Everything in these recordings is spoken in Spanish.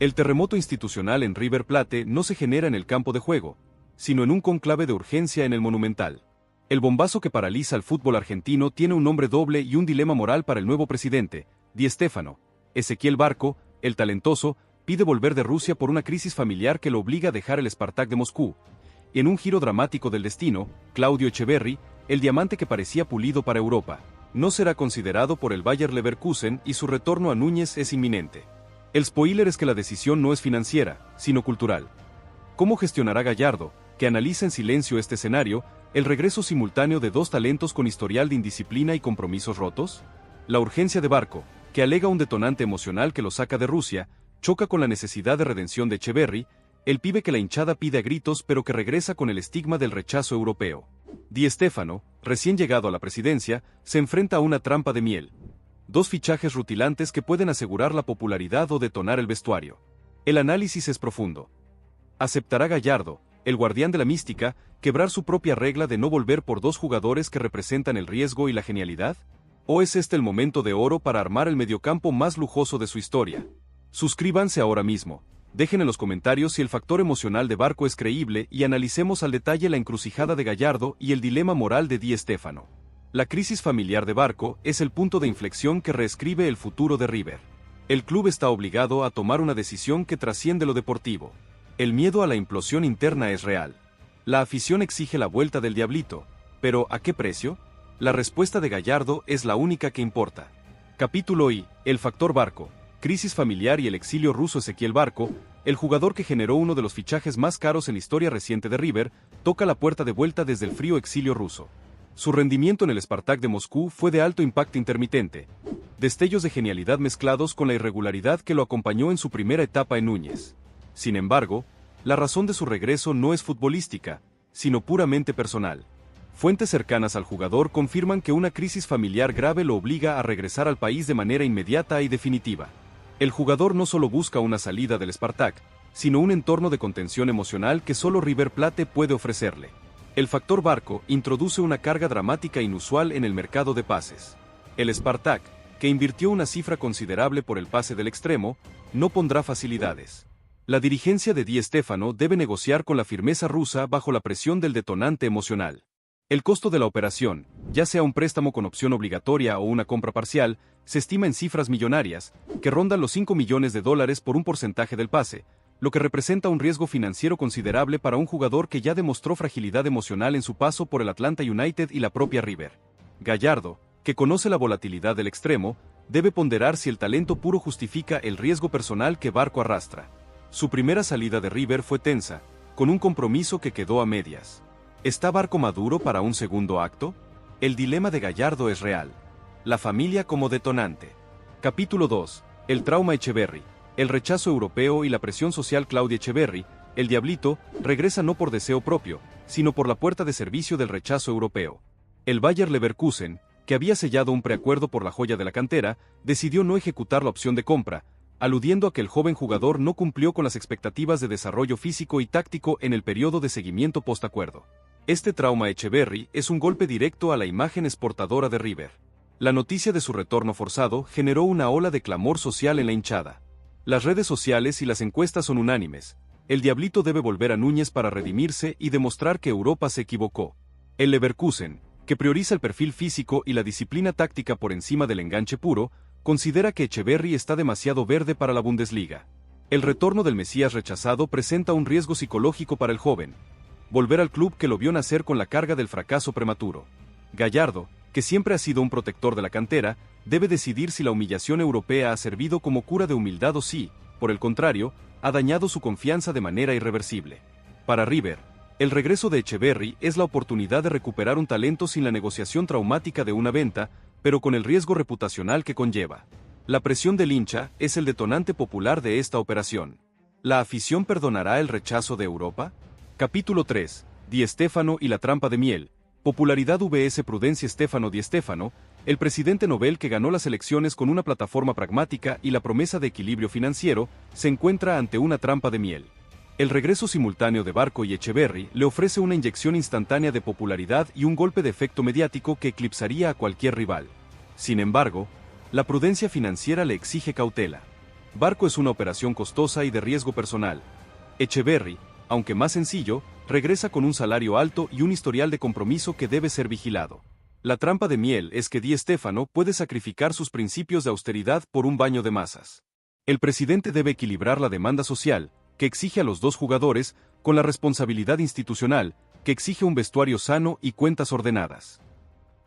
El terremoto institucional en River Plate no se genera en el campo de juego, sino en un conclave de urgencia en el Monumental. El bombazo que paraliza al fútbol argentino tiene un nombre doble y un dilema moral para el nuevo presidente, Di Stéfano. Ezequiel Barco, el talentoso, pide volver de Rusia por una crisis familiar que lo obliga a dejar el Spartak de Moscú. Y en un giro dramático del destino, Claudio Echeverri, el diamante que parecía pulido para Europa, no será considerado por el Bayer Leverkusen y su retorno a Núñez es inminente. El spoiler es que la decisión no es financiera, sino cultural. ¿Cómo gestionará Gallardo, que analiza en silencio este escenario, el regreso simultáneo de dos talentos con historial de indisciplina y compromisos rotos? La urgencia de Barco, que alega un detonante emocional que lo saca de Rusia, choca con la necesidad de redención de Echeverri, el pibe que la hinchada pide a gritos pero que regresa con el estigma del rechazo europeo. Di Stéfano, recién llegado a la presidencia, se enfrenta a una trampa de miel. Dos fichajes rutilantes que pueden asegurar la popularidad o detonar el vestuario. El análisis es profundo. ¿Aceptará Gallardo, el guardián de la mística, quebrar su propia regla de no volver por dos jugadores que representan el riesgo y la genialidad? ¿O es este el momento de oro para armar el mediocampo más lujoso de su historia? Suscríbanse ahora mismo. Dejen en los comentarios si el factor emocional de Barco es creíble y analicemos al detalle la encrucijada de Gallardo y el dilema moral de Di Stéfano. La crisis familiar de Barco es el punto de inflexión que reescribe el futuro de River. El club está obligado a tomar una decisión que trasciende lo deportivo. El miedo a la implosión interna es real. La afición exige la vuelta del Diablito, pero ¿a qué precio? La respuesta de Gallardo es la única que importa. Capítulo I. El factor Barco. Crisis familiar y el exilio ruso. Ezequiel Barco, el jugador que generó uno de los fichajes más caros en la historia reciente de River, toca la puerta de vuelta desde el frío exilio ruso. Su rendimiento en el Spartak de Moscú fue de alto impacto intermitente, destellos de genialidad mezclados con la irregularidad que lo acompañó en su primera etapa en Núñez. Sin embargo, la razón de su regreso no es futbolística, sino puramente personal. Fuentes cercanas al jugador confirman que una crisis familiar grave lo obliga a regresar al país de manera inmediata y definitiva. El jugador no solo busca una salida del Spartak, sino un entorno de contención emocional que solo River Plate puede ofrecerle. El factor Barco introduce una carga dramática inusual en el mercado de pases. El Spartak, que invirtió una cifra considerable por el pase del extremo, no pondrá facilidades. La dirigencia de Di Stéfano debe negociar con la firmeza rusa bajo la presión del detonante emocional. El costo de la operación, ya sea un préstamo con opción obligatoria o una compra parcial, se estima en cifras millonarias, que rondan los $5 millones por un porcentaje del pase, lo que representa un riesgo financiero considerable para un jugador que ya demostró fragilidad emocional en su paso por el Atlanta United y la propia River. Gallardo, que conoce la volatilidad del extremo, debe ponderar si el talento puro justifica el riesgo personal que Barco arrastra. Su primera salida de River fue tensa, con un compromiso que quedó a medias. ¿Está Barco maduro para un segundo acto? El dilema de Gallardo es real. La familia como detonante. Capítulo 2. El trauma Echeverri. El rechazo europeo y la presión social. Claudio Echeverri, el Diablito, regresa no por deseo propio, sino por la puerta de servicio del rechazo europeo. El Bayer Leverkusen, que había sellado un preacuerdo por la joya de la cantera, decidió no ejecutar la opción de compra, aludiendo a que el joven jugador no cumplió con las expectativas de desarrollo físico y táctico en el periodo de seguimiento postacuerdo. Este trauma Echeverri es un golpe directo a la imagen exportadora de River. La noticia de su retorno forzado generó una ola de clamor social en la hinchada. Las redes sociales y las encuestas son unánimes. El Diablito debe volver a Núñez para redimirse y demostrar que Europa se equivocó. El Leverkusen, que prioriza el perfil físico y la disciplina táctica por encima del enganche puro, considera que Echeverri está demasiado verde para la Bundesliga. El retorno del Mesías rechazado presenta un riesgo psicológico para el joven. Volver al club que lo vio nacer con la carga del fracaso prematuro. Gallardo, que siempre ha sido un protector de la cantera, debe decidir si la humillación europea ha servido como cura de humildad o si, por el contrario, ha dañado su confianza de manera irreversible. Para River, el regreso de Echeverri es la oportunidad de recuperar un talento sin la negociación traumática de una venta, pero con el riesgo reputacional que conlleva. La presión del hincha es el detonante popular de esta operación. ¿La afición perdonará el rechazo de Europa? Capítulo 3. Di Stéfano y la trampa de miel. Popularidad vs prudencia. Stefano Di Stéfano, el presidente Nobel que ganó las elecciones con una plataforma pragmática y la promesa de equilibrio financiero, se encuentra ante una trampa de miel. El regreso simultáneo de Barco y Echeverri le ofrece una inyección instantánea de popularidad y un golpe de efecto mediático que eclipsaría a cualquier rival. Sin embargo, la prudencia financiera le exige cautela. Barco es una operación costosa y de riesgo personal. Echeverri, aunque más sencillo, regresa con un salario alto y un historial de compromiso que debe ser vigilado. La trampa de miel es que Di Stéfano puede sacrificar sus principios de austeridad por un baño de masas. El presidente debe equilibrar la demanda social, que exige a los dos jugadores, con la responsabilidad institucional, que exige un vestuario sano y cuentas ordenadas.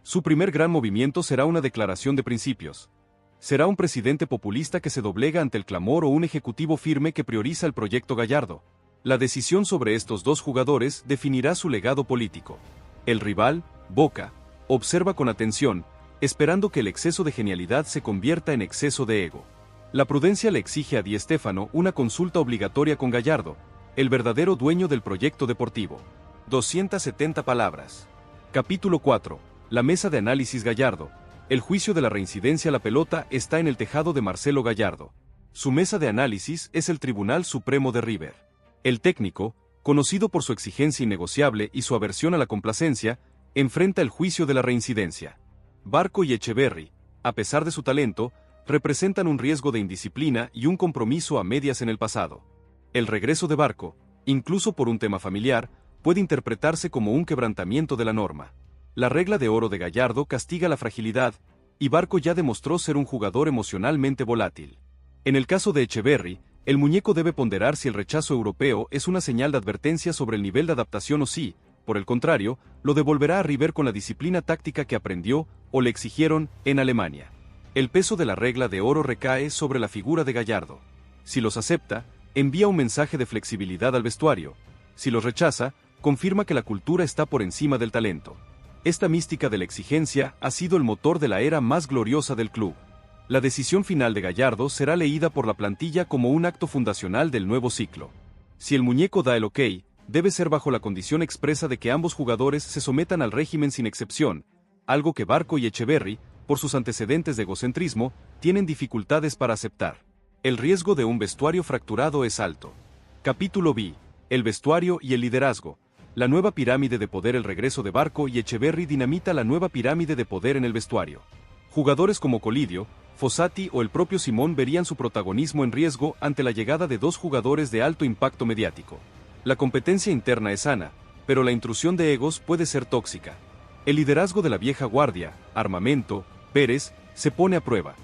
Su primer gran movimiento será una declaración de principios. ¿Será un presidente populista que se doblega ante el clamor o un ejecutivo firme que prioriza el proyecto Gallardo? La decisión sobre estos dos jugadores definirá su legado político. El rival, Boca, observa con atención, esperando que el exceso de genialidad se convierta en exceso de ego. La prudencia le exige a Di Stéfano una consulta obligatoria con Gallardo, el verdadero dueño del proyecto deportivo. 270 palabras. Capítulo 4. La mesa de análisis Gallardo. El juicio de la reincidencia a la pelota está en el tejado de Marcelo Gallardo. Su mesa de análisis es el Tribunal Supremo de River. El técnico, conocido por su exigencia innegociable y su aversión a la complacencia, enfrenta el juicio de la reincidencia. Barco y Echeverri, a pesar de su talento, representan un riesgo de indisciplina y un compromiso a medias en el pasado. El regreso de Barco, incluso por un tema familiar, puede interpretarse como un quebrantamiento de la norma. La regla de oro de Gallardo castiga la fragilidad, y Barco ya demostró ser un jugador emocionalmente volátil. En el caso de Echeverri, el muñeco debe ponderar si el rechazo europeo es una señal de advertencia sobre el nivel de adaptación o si, por el contrario, lo devolverá a River con la disciplina táctica que aprendió o le exigieron en Alemania. El peso de la regla de oro recae sobre la figura de Gallardo. Si los acepta, envía un mensaje de flexibilidad al vestuario. Si los rechaza, confirma que la cultura está por encima del talento. Esta mística de la exigencia ha sido el motor de la era más gloriosa del club. La decisión final de Gallardo será leída por la plantilla como un acto fundacional del nuevo ciclo. Si el muñeco da el ok, debe ser bajo la condición expresa de que ambos jugadores se sometan al régimen sin excepción, algo que Barco y Echeverri, por sus antecedentes de egocentrismo, tienen dificultades para aceptar. El riesgo de un vestuario fracturado es alto. Capítulo B. El vestuario y el liderazgo. La nueva pirámide de poder. El regreso de Barco y Echeverri dinamita la nueva pirámide de poder en el vestuario. Jugadores como Colidio, Fossati o el propio Simón verían su protagonismo en riesgo ante la llegada de dos jugadores de alto impacto mediático. La competencia interna es sana, pero la intrusión de egos puede ser tóxica. El liderazgo de la vieja guardia, Armamento, Pérez, se pone a prueba.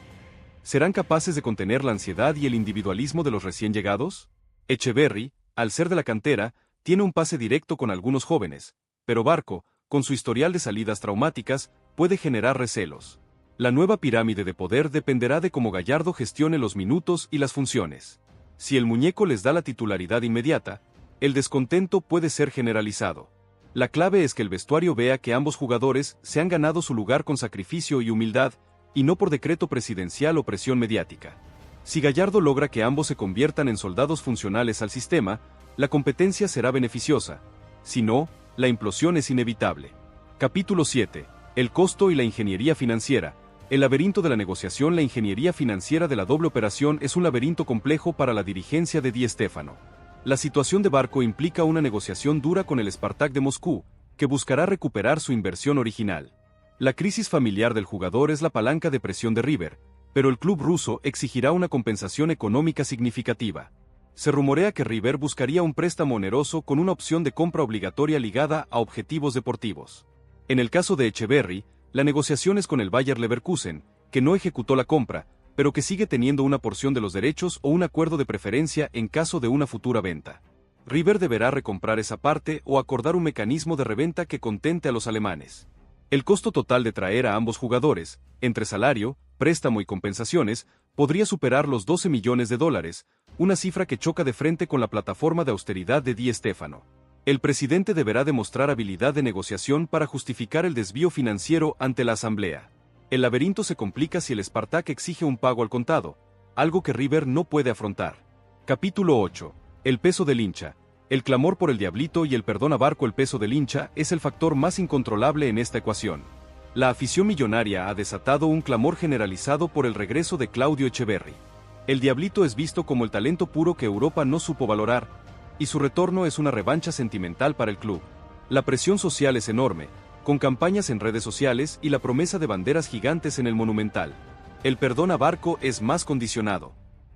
¿Serán capaces de contener la ansiedad y el individualismo de los recién llegados? Echeverri, al ser de la cantera, tiene un pase directo con algunos jóvenes, pero Barco, con su historial de salidas traumáticas, puede generar recelos. La nueva pirámide de poder dependerá de cómo Gallardo gestione los minutos y las funciones. Si el muñeco les da la titularidad inmediata, el descontento puede ser generalizado. La clave es que el vestuario vea que ambos jugadores se han ganado su lugar con sacrificio y humildad, y no por decreto presidencial o presión mediática. Si Gallardo logra que ambos se conviertan en soldados funcionales al sistema, la competencia será beneficiosa. Si no, la implosión es inevitable. Capítulo 7. El costo y la ingeniería financiera. El laberinto de la negociación. La ingeniería financiera de la doble operación es un laberinto complejo para la dirigencia de Di Stéfano. La situación de Barco implica una negociación dura con el Spartak de Moscú, que buscará recuperar su inversión original. La crisis familiar del jugador es la palanca de presión de River, pero el club ruso exigirá una compensación económica significativa. Se rumorea que River buscaría un préstamo oneroso con una opción de compra obligatoria ligada a objetivos deportivos. En el caso de Echeverri, la negociación es con el Bayer Leverkusen, que no ejecutó la compra, pero que sigue teniendo una porción de los derechos o un acuerdo de preferencia en caso de una futura venta. River deberá recomprar esa parte o acordar un mecanismo de reventa que contente a los alemanes. El costo total de traer a ambos jugadores, entre salario, préstamo y compensaciones, podría superar los $12 millones, una cifra que choca de frente con la plataforma de austeridad de Di Stéfano. El presidente deberá demostrar habilidad de negociación para justificar el desvío financiero ante la asamblea. El laberinto se complica si el Spartak exige un pago al contado, algo que River no puede afrontar. Capítulo 8. El peso del hincha. El clamor por el diablito y el perdón a Barco. El peso del hincha es el factor más incontrolable en esta ecuación. La afición millonaria ha desatado un clamor generalizado por el regreso de Claudio Echeverri. El diablito es visto como el talento puro que Europa no supo valorar, y su retorno es una revancha sentimental para el club. La presión social es enorme, con campañas en redes sociales y la promesa de banderas gigantes en el Monumental. El perdón a Barco es más condicionado.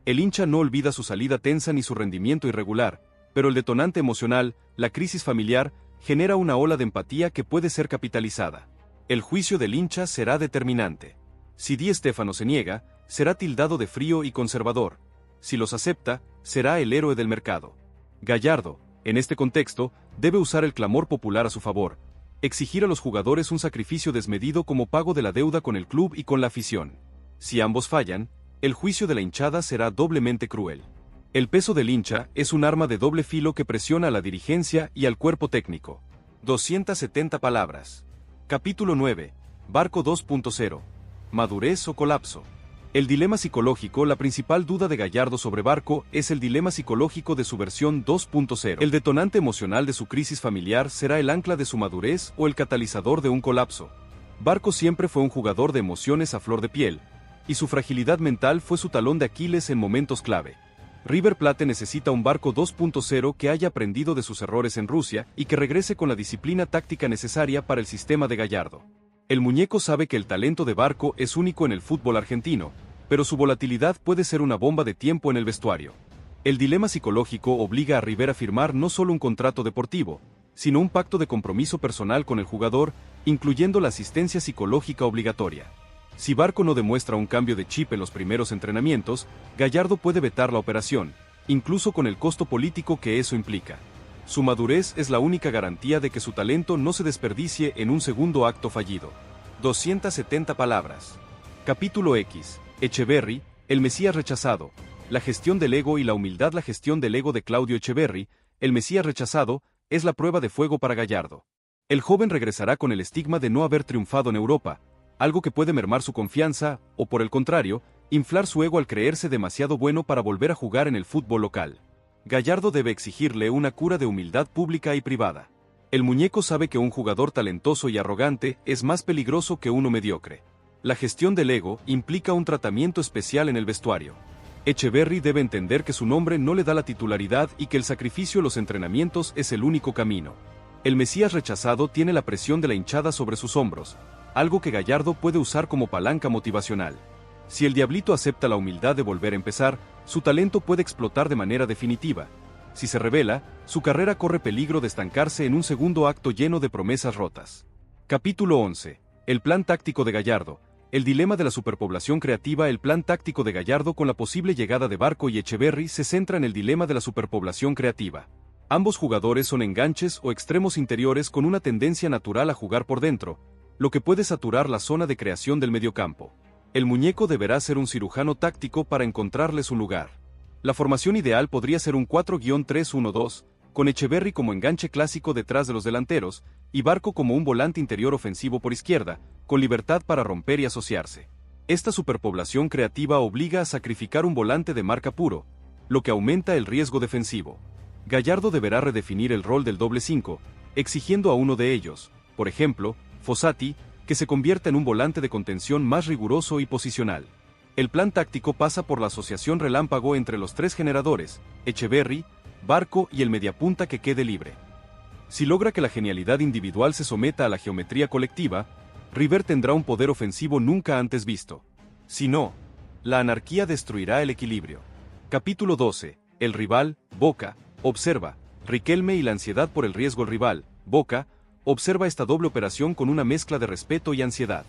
El hincha no olvida su salida tensa ni su rendimiento irregular, pero el detonante emocional, la crisis familiar, genera una ola de empatía que puede ser capitalizada. El juicio del hincha será determinante. Si Di Stéfano se niega, será tildado de frío y conservador. Si los acepta, será el héroe del mercado. Gallardo, en este contexto, debe usar el clamor popular a su favor, exigir a los jugadores un sacrificio desmedido como pago de la deuda con el club y con la afición. Si ambos fallan, el juicio de la hinchada será doblemente cruel. El peso del hincha es un arma de doble filo que presiona a la dirigencia y al cuerpo técnico. 270 palabras. Capítulo 9. Barco 2.0. ¿Madurez o colapso? El dilema psicológico. La principal duda de Gallardo sobre Barco es el dilema psicológico de su versión 2.0. El detonante emocional de su crisis familiar será el ancla de su madurez o el catalizador de un colapso. Barco siempre fue un jugador de emociones a flor de piel, y su fragilidad mental fue su talón de Aquiles en momentos clave. River Plate necesita un Barco 2.0 que haya aprendido de sus errores en Rusia y que regrese con la disciplina táctica necesaria para el sistema de Gallardo. El muñeco sabe que el talento de Barco es único en el fútbol argentino, pero su volatilidad puede ser una bomba de tiempo en el vestuario. El dilema psicológico obliga a River a firmar no solo un contrato deportivo, sino un pacto de compromiso personal con el jugador, incluyendo la asistencia psicológica obligatoria. Si Barco no demuestra un cambio de chip en los primeros entrenamientos, Gallardo puede vetar la operación, incluso con el costo político que eso implica. Su madurez es la única garantía de que su talento no se desperdicie en un segundo acto fallido. 270 palabras. Capítulo X. Echeverri, el Mesías rechazado. La gestión del ego y la humildad. La gestión del ego de Claudio Echeverri, el Mesías rechazado, es la prueba de fuego para Gallardo. El joven regresará con el estigma de no haber triunfado en Europa, algo que puede mermar su confianza, o por el contrario, inflar su ego al creerse demasiado bueno para volver a jugar en el fútbol local. Gallardo debe exigirle una cura de humildad pública y privada. El muñeco sabe que un jugador talentoso y arrogante es más peligroso que uno mediocre. La gestión del ego implica un tratamiento especial en el vestuario. Echeverri debe entender que su nombre no le da la titularidad y que el sacrificio en los entrenamientos es el único camino. El Mesías rechazado tiene la presión de la hinchada sobre sus hombros, algo que Gallardo puede usar como palanca motivacional. Si el Diablito acepta la humildad de volver a empezar, su talento puede explotar de manera definitiva. Si se revela, su carrera corre peligro de estancarse en un segundo acto lleno de promesas rotas. Capítulo 11. El plan táctico de Gallardo. El dilema de la superpoblación creativa. El plan táctico de Gallardo con la posible llegada de Barco y Echeverri se centra en el dilema de la superpoblación creativa. Ambos jugadores son enganches o extremos interiores con una tendencia natural a jugar por dentro, lo que puede saturar la zona de creación del mediocampo. El muñeco deberá ser un cirujano táctico para encontrarles un lugar. La formación ideal podría ser un 4-3-1-2, con Echeverri como enganche clásico detrás de los delanteros, y Barco como un volante interior ofensivo por izquierda, con libertad para romper y asociarse. Esta superpoblación creativa obliga a sacrificar un volante de marca puro, lo que aumenta el riesgo defensivo. Gallardo deberá redefinir el rol del doble 5, exigiendo a uno de ellos, por ejemplo, Fossati, que se convierta en un volante de contención más riguroso y posicional. El plan táctico pasa por la asociación relámpago entre los tres generadores, Echeverri, Barco y el mediapunta que quede libre. Si logra que la genialidad individual se someta a la geometría colectiva, River tendrá un poder ofensivo nunca antes visto. Si no, la anarquía destruirá el equilibrio. Capítulo 12. El rival, Boca, observa, Riquelme y la ansiedad por el riesgo. El rival, Boca, observa esta doble operación con una mezcla de respeto y ansiedad.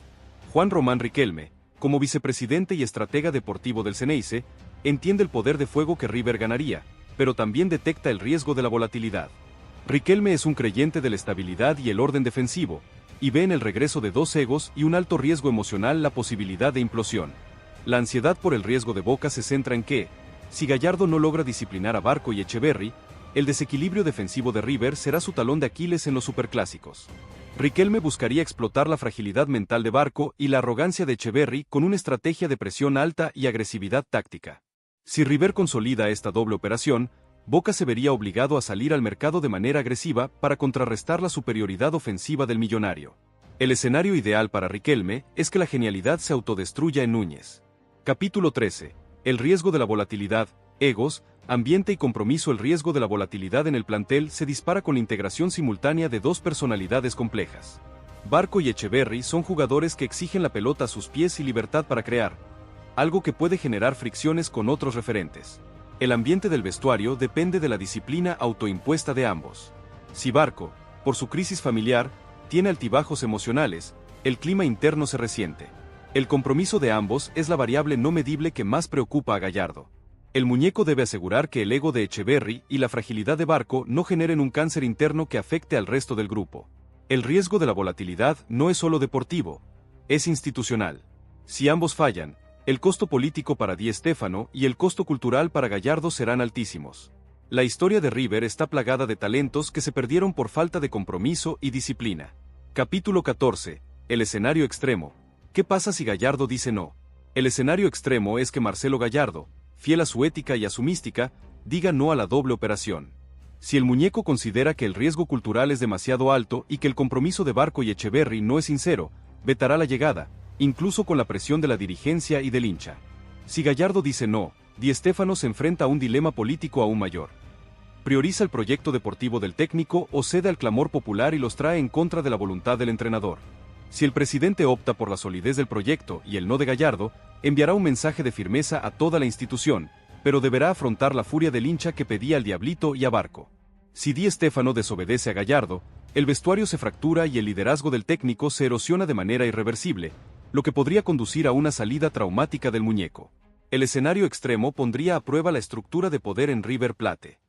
Juan Román Riquelme, como vicepresidente y estratega deportivo del Xeneize, entiende el poder de fuego que River ganaría, pero también detecta el riesgo de la volatilidad. Riquelme es un creyente de la estabilidad y el orden defensivo, y ve en el regreso de dos egos y un alto riesgo emocional la posibilidad de implosión. La ansiedad por el riesgo de Boca se centra en que, si Gallardo no logra disciplinar a Barco y Echeverri, el desequilibrio defensivo de River será su talón de Aquiles en los superclásicos. Riquelme buscaría explotar la fragilidad mental de Barco y la arrogancia de Echeverri con una estrategia de presión alta y agresividad táctica. Si River consolida esta doble operación, Boca se vería obligado a salir al mercado de manera agresiva para contrarrestar la superioridad ofensiva del millonario. El escenario ideal para Riquelme es que la genialidad se autodestruya en Núñez. Capítulo 13. El riesgo de la volatilidad, egos, ambiente y compromiso. El riesgo de la volatilidad en el plantel se dispara con la integración simultánea de dos personalidades complejas. Barco y Echeverri son jugadores que exigen la pelota a sus pies y libertad para crear, algo que puede generar fricciones con otros referentes. El ambiente del vestuario depende de la disciplina autoimpuesta de ambos. Si Barco, por su crisis familiar, tiene altibajos emocionales, el clima interno se resiente. El compromiso de ambos es la variable no medible que más preocupa a Gallardo. El muñeco debe asegurar que el ego de Etcheverry y la fragilidad de Barco no generen un cáncer interno que afecte al resto del grupo. El riesgo de la volatilidad no es solo deportivo, es institucional. Si ambos fallan, el costo político para Di Stéfano y el costo cultural para Gallardo serán altísimos. La historia de River está plagada de talentos que se perdieron por falta de compromiso y disciplina. Capítulo 14. El escenario extremo. ¿Qué pasa si Gallardo dice no? El escenario extremo es que Marcelo Gallardo, fiel a su ética y a su mística, diga no a la doble operación. Si el muñeco considera que el riesgo cultural es demasiado alto y que el compromiso de Barco y Etcheverry no es sincero, vetará la llegada, incluso con la presión de la dirigencia y del hincha. Si Gallardo dice no, Di Stéfano se enfrenta a un dilema político aún mayor. ¿Prioriza el proyecto deportivo del técnico o cede al clamor popular y los trae en contra de la voluntad del entrenador? Si el presidente opta por la solidez del proyecto y el no de Gallardo, enviará un mensaje de firmeza a toda la institución, pero deberá afrontar la furia del hincha que pedía al Diablito y a Barco. Si Di Stéfano desobedece a Gallardo, el vestuario se fractura y el liderazgo del técnico se erosiona de manera irreversible, lo que podría conducir a una salida traumática del muñeco. El escenario extremo pondría a prueba la estructura de poder en River Plate.